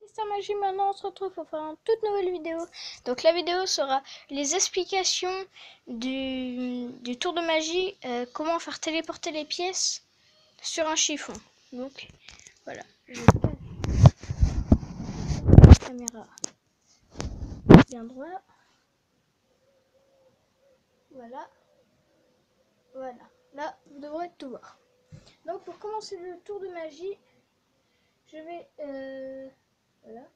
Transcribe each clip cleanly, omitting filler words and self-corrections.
Mister Magie, maintenant on se retrouve pour faire une toute nouvelle vidéo. Donc la vidéo sera les explications du tour de magie, comment faire téléporter les pièces sur un chiffon. Donc voilà, je cache la caméra bien droit. Voilà, voilà, là vous devrez tout voir. Donc pour commencer le tour de magie, je vais voilà,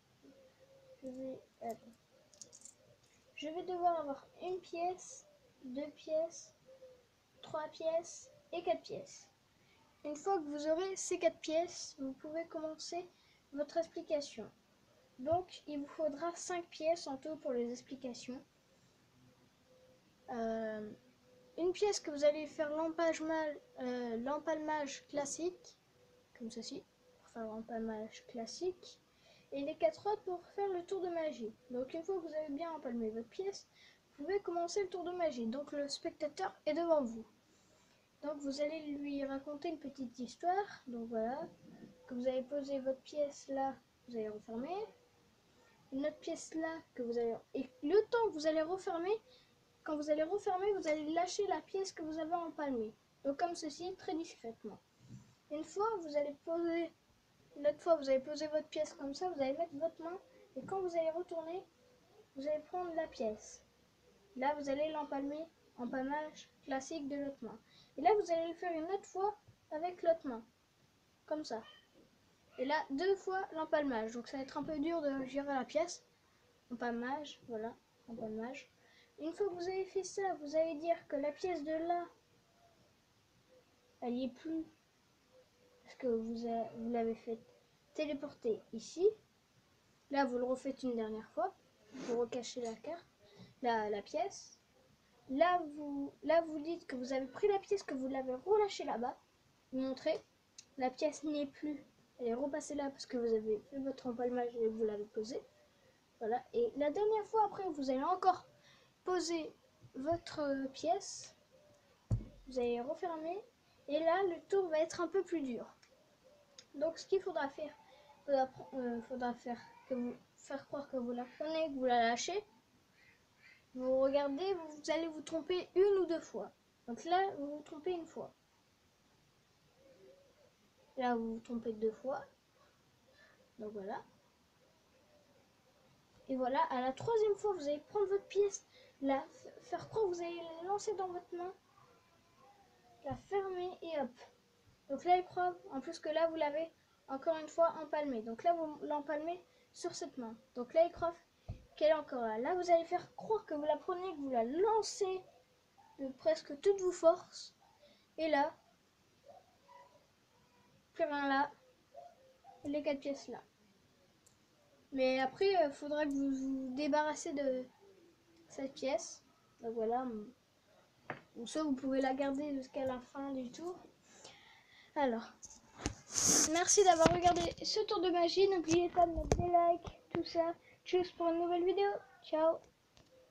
je vais devoir avoir une pièce, 2 pièces, 3 pièces et 4 pièces. Une fois que vous aurez ces 4 pièces, vous pouvez commencer votre explication. Donc il vous faudra 5 pièces en tout pour les explications. Une pièce que vous allez faire l'empalmage classique, comme ceci, pour faire l'empalmage classique. Et les 4 autres pour faire le tour de magie. Donc une fois que vous avez bien empalmé votre pièce, vous pouvez commencer le tour de magie. Donc le spectateur est devant vous. Donc vous allez lui raconter une petite histoire. Donc voilà, que vous allez poser votre pièce là, vous allez refermer. Une autre pièce là, que vous allez... Et le temps que vous allez refermer, quand vous allez refermer, vous allez lâcher la pièce que vous avez empalmée. Donc comme ceci, très discrètement. Une fois, vous allez poser... L'autre fois, vous allez poser votre pièce comme ça, vous allez mettre votre main. Et quand vous allez retourner, vous allez prendre la pièce. Là, vous allez l'empalmer, empalmage classique de l'autre main. Et là, vous allez le faire une autre fois avec l'autre main. Comme ça. Et là, 2 fois l'empalmage. Donc ça va être un peu dur de gérer la pièce. Empalmage, voilà, empalmage. Une fois que vous avez fait ça, vous allez dire que la pièce de là, elle n'y est plus. Parce que vous l'avez fait téléporter ici. Là, vous le refaites une dernière fois. Vous recachez la carte, la pièce. Là, vous dites que vous avez pris la pièce, que vous l'avez relâchée là-bas. Vous montrez, la pièce n'y est plus. Elle est repassée là parce que vous avez fait votre empalmage et vous l'avez posée. Voilà. Et la dernière fois, après, vous allez encore poser votre pièce. Vous allez refermer. Et là, le tour va être un peu plus dur. Donc, ce qu'il faudra faire, faire croire que vous la prenez, que vous la lâchez. Vous regardez, vous allez vous tromper 1 ou 2 fois. Donc là, vous vous trompez 1 fois. Là, vous vous trompez 2 fois. Donc voilà. Et voilà, à la 3e fois, vous allez prendre votre pièce, la faire croire que vous allez la lancer dans votre main, la fermer et hop. Donc là, épreuve, en plus que là, vous l'avez encore une fois empalmé. Donc là, vous l'empalmez sur cette main. Donc là, épreuve, qu'elle est encore là. Là, vous allez faire croire que vous la prenez, que vous la lancez de presque toutes vos forces. Et là, plus rien là, et les 4 pièces là. Mais après, il faudra que vous vous débarrassez de cette pièce. Donc voilà. Ou ça, vous pouvez la garder jusqu'à la fin du tour. Alors, merci d'avoir regardé ce tour de magie. N'oubliez pas de mettre des likes, tout ça. Tchuss pour une nouvelle vidéo. Ciao.